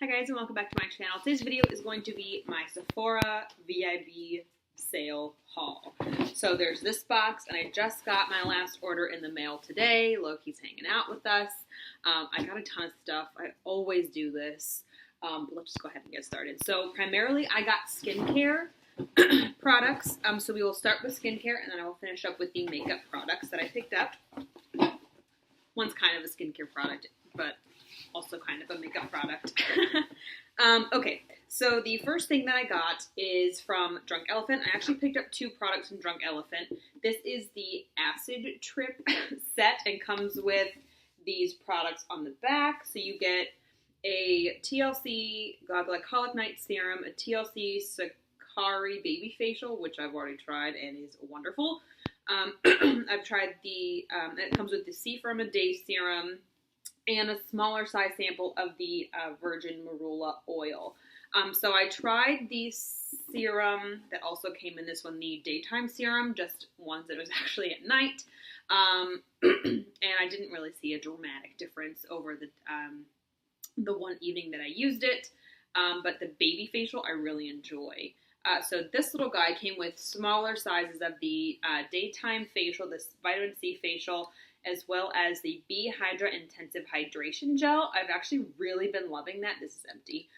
Hi guys, and welcome back to my channel. Today's video is going to be my Sephora VIB sale haul. So there's this box, and I just got my last order in the mail today. Loki's hanging out with us. I got a ton of stuff. I always do this. But let's just go ahead and get started. So primarily I got skincare products. So we will start with skincare, and then I will finish up with the makeup products that I picked up. One's kind of a skincare product, but also kind of a makeup product. Okay, so the first thing that I got is from Drunk Elephant. I actually picked up two products from Drunk Elephant. This is the Acid Trip set and comes with these products on the back. So you get a TLC Glycolic Night Serum, a TLC Sakari Baby Facial, which I've already tried and is wonderful. I've tried the, it comes with the CERAMIDIN serum, and a smaller size sample of the virgin marula oil. So I tried the serum that also came in this one, the daytime serum, just ones that was actually at night. And I didn't really see a dramatic difference over the one evening that I used it. But the baby facial I really enjoy. So this little guy came with smaller sizes of the daytime facial, this vitamin C facial, as well as the B Hydra Intensive Hydration Gel. I've actually really been loving that. This is empty.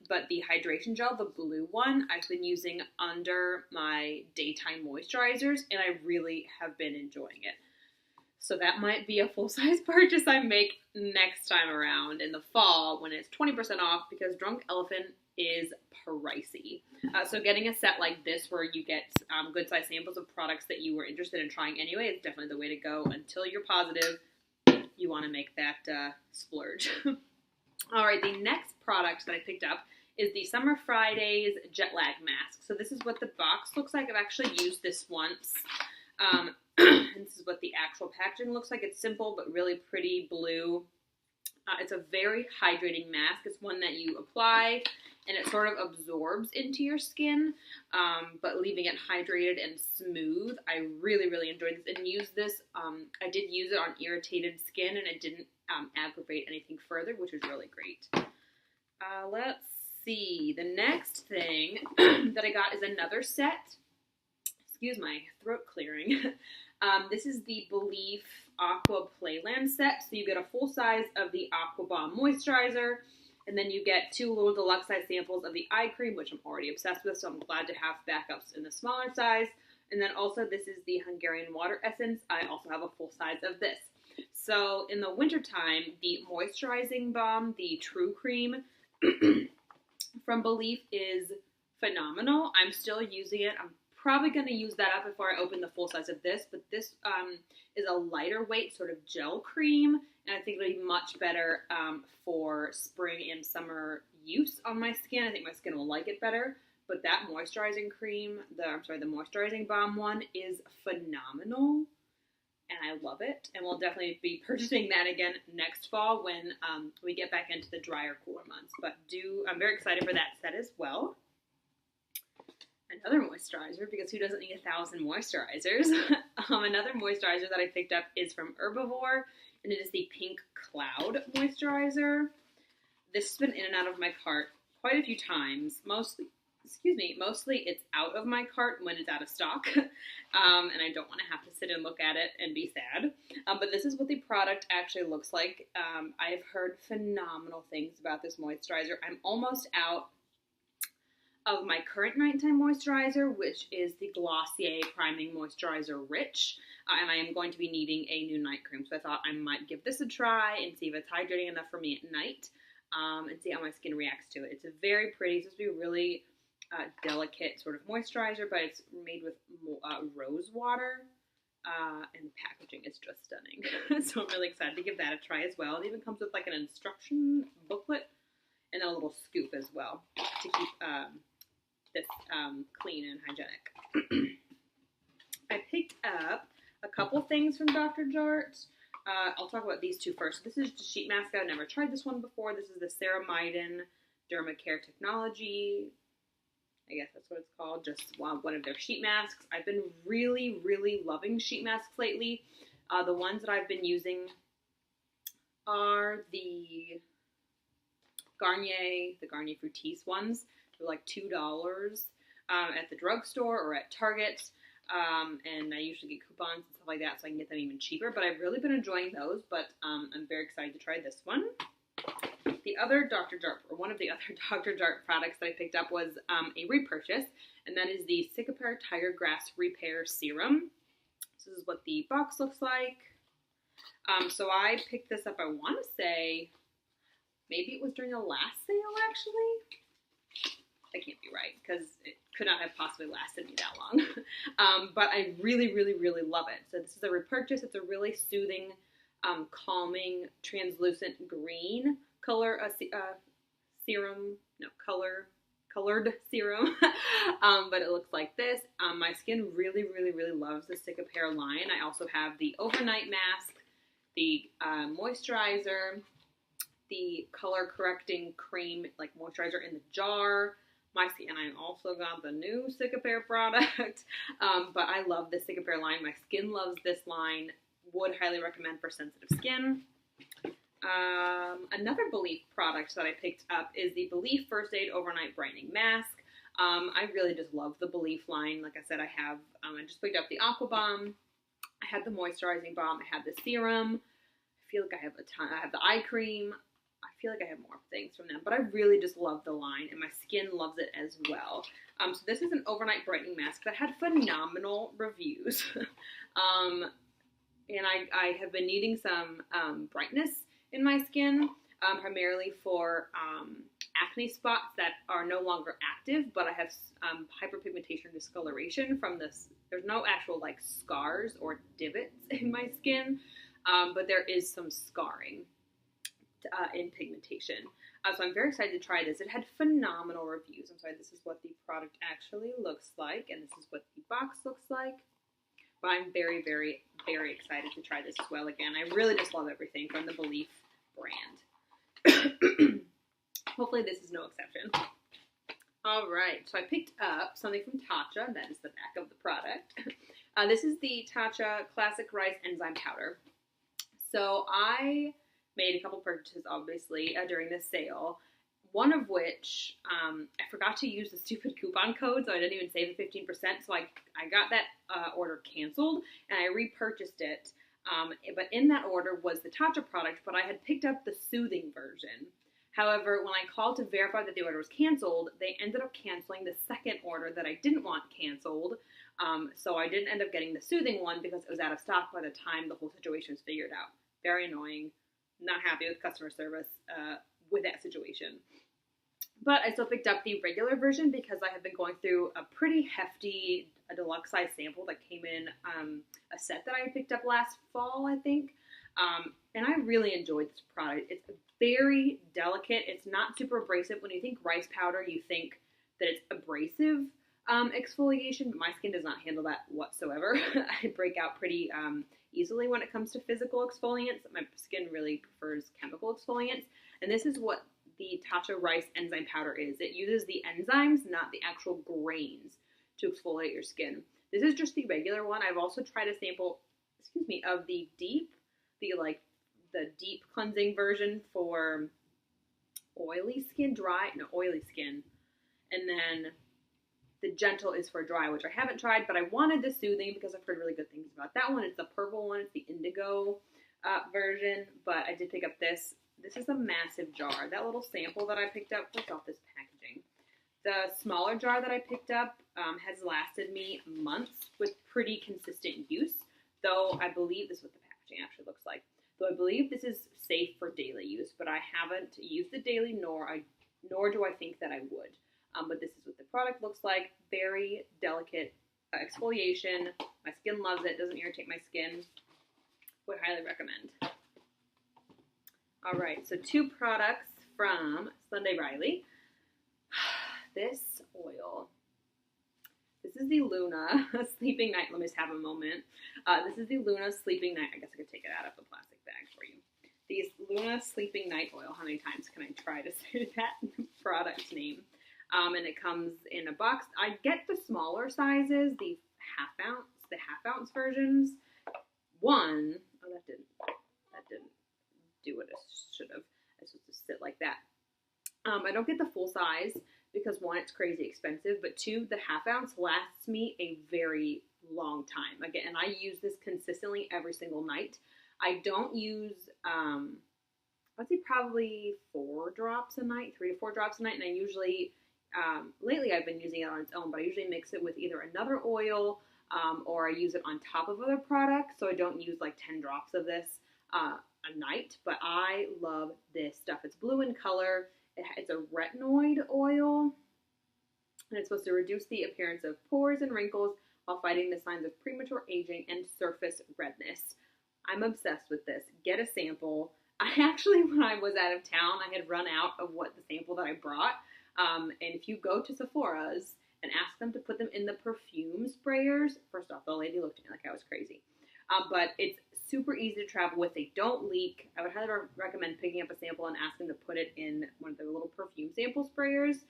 But the hydration gel, the blue one, I've been using under my daytime moisturizers, and I really have been enjoying it. So that might be a full-size purchase I make next time around in the fall when it's 20% off, because Drunk Elephant is pricey. So getting a set like this where you get good size samples of products that you were interested in trying anyway is definitely the way to go until you're positive you want to make that splurge. Alright, the next product that I picked up is the Summer Fridays Jet Lag Mask. So this is what the box looks like. I've actually used this once. And this is what the actual packaging looks like. It's simple but really pretty blue. It's a very hydrating mask. It's one that you apply and it sort of absorbs into your skin, but leaving it hydrated and smooth. I really, really enjoyed this and used this. I did use it on irritated skin, and it didn't aggravate anything further, which was really great. Let's see. The next thing that I got is another set. Excuse my throat clearing. This is the BELIF AQUA PLAYLAND set. So you get a full size of the AQUA Bomb Moisturizer, and then you get two little deluxe size samples of the eye cream, which I'm already obsessed with, so I'm glad to have backups in the smaller size. And then also this is the Hungarian Water Essence. I also have a full size of this. So in the wintertime, the moisturizing balm, the True Cream from BELIF is phenomenal. I'm still using it. I'm probably going to use that up before I open the full size of this, but this is a lighter weight sort of gel cream, and I think it'll be much better for spring and summer use on my skin. I think my skin will like it better, but that moisturizing cream, the moisturizing balm one is phenomenal, and I love it, and we'll definitely be purchasing that again next fall when we get back into the drier, cooler months, but I'm very excited for that set as well. Another moisturizer, because who doesn't need 1,000 moisturizers? Another moisturizer that I picked up is from HERBIVORE, and it is the Pink Cloud Moisturizer. This has been in and out of my cart quite a few times. Mostly it's out of my cart when it's out of stock, and I don't want to have to sit and look at it and be sad. But this is what the product actually looks like. I've heard phenomenal things about this moisturizer. I'm almost out of my current nighttime moisturizer, which is the Glossier Priming Moisturizer Rich, and I am going to be needing a new night cream, so I thought I might give this a try and see if it's hydrating enough for me at night, and see how my skin reacts to it. It's a very pretty, it's supposed to be a really delicate sort of moisturizer, but it's made with rose water, and the packaging is just stunning. So I'm really excited to give that a try as well. It even comes with like an instruction booklet and a little scoop as well to keep this clean and hygienic. I picked up a couple things from Dr. JART. I'll talk about these two first. This is the sheet mask. I've never tried this one before. This is the CERAMIDIN Dermacare Technology. I guess that's what it's called. Just one of their sheet masks. I've been really, really loving sheet masks lately. The ones that I've been using are the Garnier, the Garnier Fructis ones. They're like $2 at the drugstore or at Target. And I usually get coupons and stuff like that, so I can get them even cheaper. But I've really been enjoying those, but I'm very excited to try this one. The other Dr. Jart, or one of the other Dr. Jart products that I picked up was a repurchase, and that is the CICAPAIR Tiger Grass Repair Serum. This is what the box looks like. So I picked this up, I want to say, maybe it was during the last sale, actually. That can't be right, because it could not have possibly lasted me that long. But I really, really, really love it. So this is a repurchase. It's a really soothing, calming, translucent green color serum. No, colored serum. But it looks like this. My skin really, really, really loves the CICAPAIR line. I also have the overnight mask, the moisturizer, the color correcting cream, like moisturizer in the jar. And I also got the new CICAPAIR product. But I love the CICAPAIR line. My skin loves this line. Would highly recommend for sensitive skin. Another BELIF product that I picked up is the BELIF First Aid Overnight Brightening Mask. I really just love the BELIF line. Like I said, I just picked up the AQUA Bomb. I had the moisturizing balm. I had the serum. I feel like I have a ton. I have the eye cream. I feel like I have more things from them, but I really just love the line, and my skin loves it as well. So this is an overnight brightening mask that had phenomenal reviews. And I have been needing some brightness in my skin, primarily for acne spots that are no longer active, but I have hyperpigmentation discoloration from this. There's no actual like scars or divots in my skin, but there is some scarring in pigmentation. So I'm very excited to try this. It had phenomenal reviews. I'm sorry, this is what the product actually looks like, and this is what the box looks like. But I'm very, very, very excited to try this as well again. I really just love everything from the BELIF brand. Hopefully this is no exception. Alright, so I picked up something from TATCHA. That is the back of the product. This is the TATCHA Classic Rice Enzyme Powder. So I made a couple purchases, obviously, during this sale. One of which, I forgot to use the stupid coupon code, so I didn't even save the 15%. So I got that order canceled, and I repurchased it. But in that order was the TATCHA product, but I had picked up the soothing version. However, when I called to verify that the order was canceled, they ended up canceling the second order that I didn't want canceled. So I didn't end up getting the soothing one because it was out of stock by the time the whole situation was figured out. Very annoying. Not happy with customer service with that situation. But I still picked up the regular version because I have been going through a pretty hefty deluxe size sample that came in a set that I picked up last fall, I think. And I really enjoyed this product. It's very delicate. It's not super abrasive. When you think rice powder, you think that it's abrasive exfoliation, but my skin does not handle that whatsoever. I break out pretty easily when it comes to physical exfoliants. My skin really prefers chemical exfoliants. And this is what the TATCHA Rice Enzyme Powder is. It uses the enzymes, not the actual grains, to exfoliate your skin. This is just the regular one. I've also tried a sample, of the deep cleansing version for oily skin, oily skin. And then the gentle is for dry, which I haven't tried, but I wanted the soothing because I've heard really good things about that one. It's the purple one. It's the indigo version, but I did pick up this. This is a massive jar. That little sample that I picked up was off this packaging. The smaller jar that I picked up has lasted me months with pretty consistent use, though I believe this is what the packaging actually looks like. Though I believe this is safe for daily use, but I haven't used it daily, nor do I think that I would. But this is what the product looks like. Very delicate exfoliation. My skin loves it. Doesn't irritate my skin. Would highly recommend. Alright, so 2 products from Sunday Riley. This oil. This is the Luna Sleeping Night. Let me just have a moment. This is the Luna Sleeping Night. I guess I could take it out of the plastic bag for you. The Luna Sleeping Night Oil. How many times can I try to say that product name? And it comes in a box. I get the smaller sizes, the half ounce versions. That didn't do what it should have. It's supposed to sit like that. I don't get the full size because one, it's crazy expensive, but two, the half ounce lasts me a very long time. Again, and I use this consistently every single night. I don't use, I'd say probably 4 drops a night, 3 to 4 drops a night, and I usually, lately I've been using it on its own, but I usually mix it with either another oil, or I use it on top of other products, so I don't use like 10 drops of this a night, but I love this stuff. It's blue in color. It's a retinoid oil, and it's supposed to reduce the appearance of pores and wrinkles while fighting the signs of premature aging and surface redness. I'm obsessed with this. Get a sample. I actually, when I was out of town, I had run out of what the sample that I brought, and if you go to Sephora's and ask them to put them in the perfume sprayers, first off, the lady looked at me like I was crazy, but it's super easy to travel with. They don't leak. I would highly recommend picking up a sample and asking them to put it in one of their little perfume sample sprayers.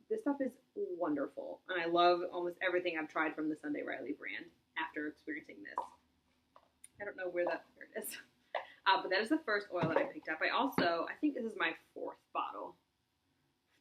This stuff is wonderful, and I love almost everything I've tried from the Sunday Riley brand after experiencing this. I don't know where it is. But that is the first oil that I picked up. I think this is my 4th bottle.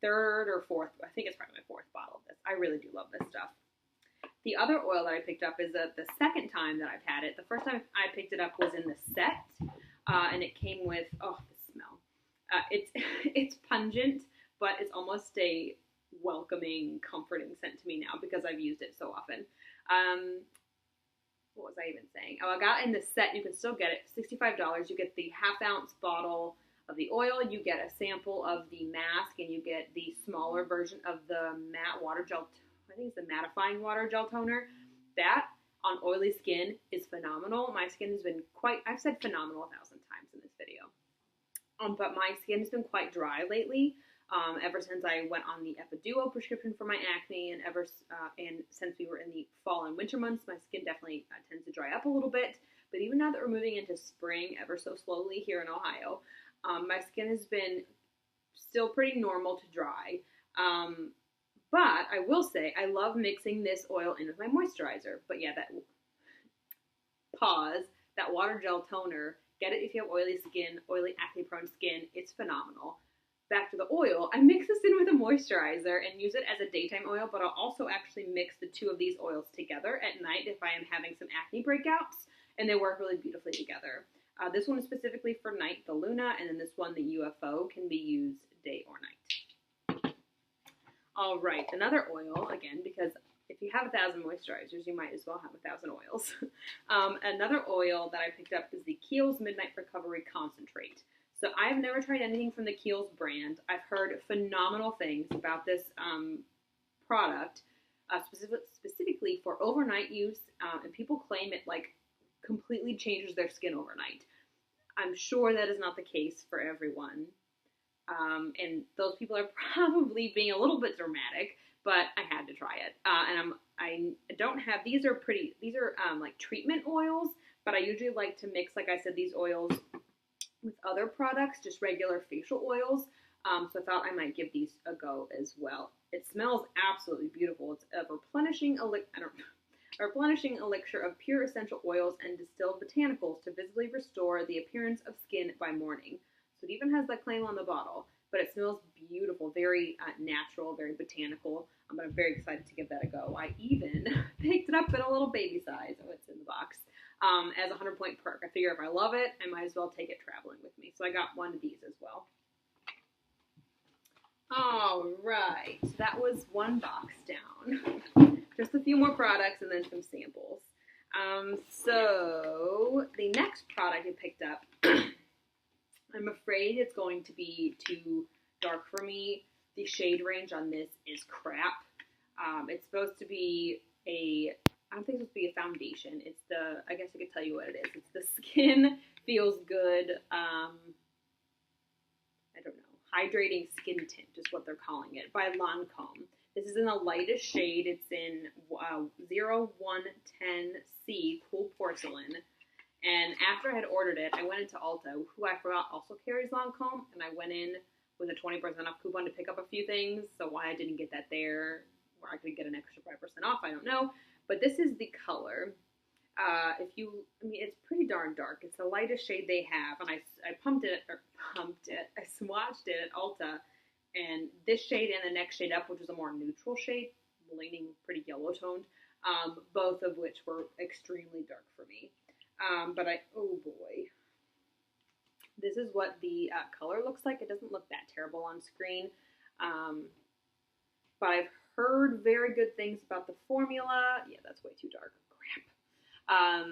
3rd or 4th. I think it's probably my 4th bottle of this. I really do love this stuff. The other oil that I picked up is the 2nd time that I've had it. The first time I picked it up was in the set, and it came with, oh, the smell. It's pungent, but it's almost a welcoming, comforting scent to me now because I've used it so often. What was I even saying? Oh, I got in the set. You can still get it. $65. You get the half-ounce bottle of the oil. You get a sample of the mask, and you get the smaller version of the matte water gel. I think it's the mattifying water gel toner. That on oily skin is phenomenal. My skin has been I've said phenomenal 1,000 times in this video. But my skin has been quite dry lately. Ever since I went on the Epiduo prescription for my acne, and since we were in the fall and winter months, my skin definitely tends to dry up a little bit. But even now that we're moving into spring ever so slowly here in Ohio, my skin has been still pretty normal to dry. But I will say I love mixing this oil in with my moisturizer. But yeah, that water gel toner, get it if you have oily skin, oily acne prone skin. It's phenomenal. Back to the oil, I mix this in with a moisturizer and use it as a daytime oil, but I'll also actually mix the 2 of these oils together at night if I am having some acne breakouts, and they work really beautifully together. This one is specifically for night, the Luna, and then this one, the UFO, can be used day or night. All right, another oil, again, because if you have 1,000 moisturizers, you might as well have 1,000 oils. Another oil that I picked up is the KIEHL'S Midnight Recovery Concentrate. So I've never tried anything from the KIEHL'S brand. I've heard phenomenal things about this product, specifically for overnight use, and people claim it like completely changes their skin overnight. I'm sure that is not the case for everyone, and those people are probably being a little bit dramatic, but I had to try it. And I don't have, these are like treatment oils, but I usually like to mix, like I said, these oils with other products, just regular facial oils. So I thought I might give these a go as well. It smells absolutely beautiful. It's a replenishing elixir of pure essential oils and distilled botanicals to visibly restore the appearance of skin by morning. So it even has that claim on the bottle, but it smells beautiful, very natural, very botanical. But I'm very excited to give that a go. I even picked it up in a little baby size. Oh, it's in the box. As a 100-point perk. I figure if I love it, I might as well take it traveling with me. So I got one of these as well. All right, so that was one box down. Just a few more products and then some samples. So the next product I picked up, I'm afraid it's going to be too dark for me. The shade range on this is crap. It's supposed to be I don't think it's supposed to be a foundation. It's I guess I could tell you what it is. It's the Skin Feels Good, I don't know, Hydrating Skin Tint is what they're calling it, by Lancome. This is in the lightest shade. It's in 0110C Cool Porcelain. And after I had ordered it, I went into Ulta, who I forgot also carries Lancome, and I went in with a 20% off coupon to pick up a few things. So why I didn't get that there, or I could get an extra 5% off, I don't know. But this is the color. It's pretty darn dark. It's the lightest shade they have, and I swatched it at Ulta, And this shade and the next shade up, which is a more neutral shade, leaning pretty yellow toned, both of which were extremely dark for me. But oh boy. This is what the color looks like. It doesn't look that terrible on screen. But I've heard very good things about the formula. Yeah, that's way too dark. Crap.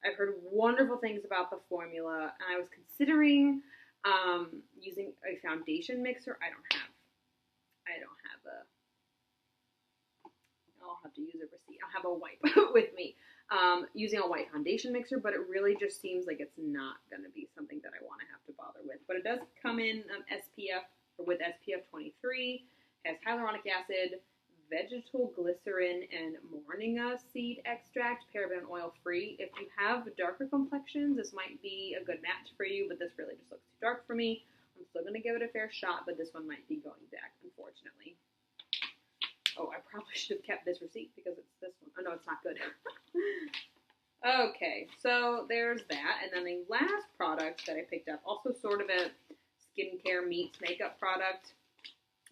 I've heard wonderful things about the formula, and I was considering using a foundation mixer. I don't have a, I'll have to use a receipt. I'll have a wipe with me. Using a white foundation mixer, but it really just seems like it's not going to be something that I want to have to bother with. But it does come in SPF, or with SPF 23, has hyaluronic acid, vegetal glycerin, and moringa seed extract, paraben oil free. If you have darker complexions, this might be a good match for you, but this really just looks too dark for me. I'm still going to give it a fair shot, but this one might be going back, unfortunately. Oh, I probably should have kept this receipt because it's this one. Oh, no, it's not good. Okay, so there's that. And then the last product that I picked up, also sort of a skincare meets makeup product.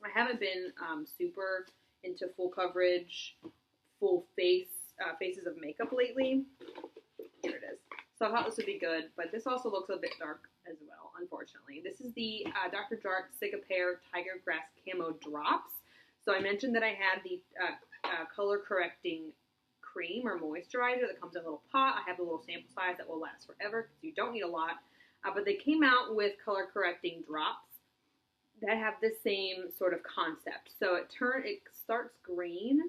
I haven't been super into full coverage, full faces of makeup lately. Here it is. So I thought this would be good, but this also looks a bit dark as well, unfortunately. This is the Dr. JART CICAPAIR Tiger Grass Camo Drops. So I mentioned that I had the color correcting cream or moisturizer that comes in a little pot. I have a little sample size that will last forever because you don't need a lot. But they came out with color correcting drops that have the same sort of concept. So it starts green.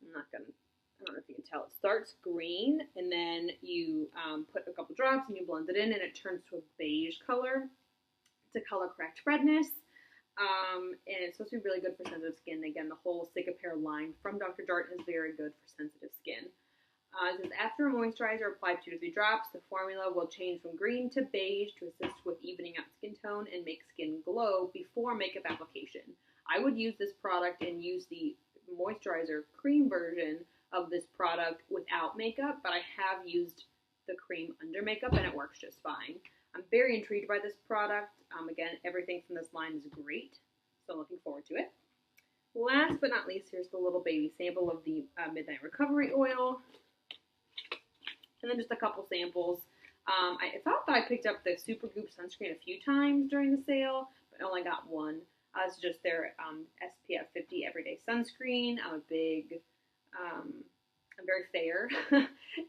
I don't know if you can tell. It starts green, and then you put a couple drops and you blend it in, and it turns to a beige color to color correct redness. And it's supposed to be really good for sensitive skin. Again, the whole CICAPAIR line from Dr. JART is very good for sensitive skin. It says, after a moisturizer, apply 2 to 3 drops. The formula will change from green to beige to assist with evening out skin tone and make skin glow before makeup application. I would use this product and use the moisturizer cream version of this product without makeup, but I have used the cream under makeup and it works just fine. I'm very intrigued by this product. Again, everything from this line is great, so I'm looking forward to it. Last but not least, here's the little baby sample of the Midnight Recovery Oil. And then just a couple samples. I thought that I picked up the Supergoop sunscreen a few times during the sale, but I only got one. It's just their SPF 50 Everyday Sunscreen. I'm very fair,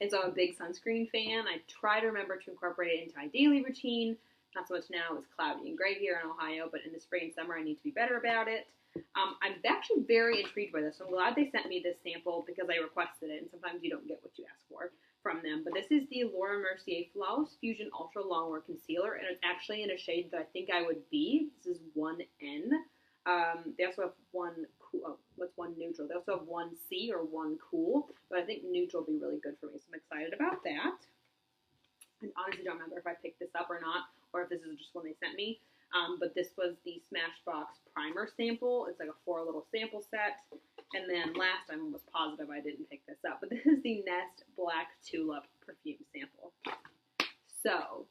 and so I'm a big sunscreen fan. I try to remember to incorporate it into my daily routine. Not so much now. It's cloudy and gray here in Ohio, but in the spring and summer I need to be better about it. I'm actually very intrigued by this. So I'm glad they sent me this sample because I requested it, and sometimes you don't get what you ask for from them. But this is the Laura Mercier Flawless Fusion Ultra Longwear Concealer, and it's actually in a shade that I think I would be. This is 1N. They also have one cool, what's one neutral? They also have 1C or 1 cool, but I think neutral will be really good for me, so I'm excited about that. I honestly don't remember if I picked this up or not, or if this is just one they sent me. But this was the Smashbox primer sample. It's like a 4 little sample set. And then last, I'm almost positive I didn't pick this up, but this is the Nest Black Tulip perfume sample. So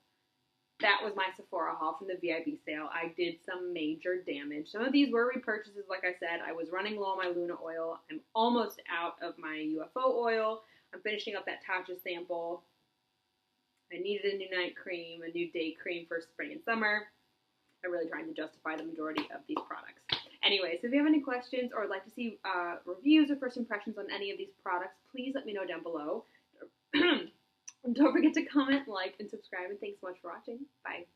that was my Sephora haul from the VIB sale. I did some major damage. Some of these were repurchases, like I said. I was running low on my Luna oil. I'm almost out of my UFO oil. I'm finishing up that TATCHA sample. I needed a new night cream, a new day cream for spring and summer. I'm really trying to justify the majority of these products. Anyway, so if you have any questions or would like to see reviews or first impressions on any of these products, please let me know down below. Don't forget to comment, like, and subscribe, and thanks so much for watching. Bye.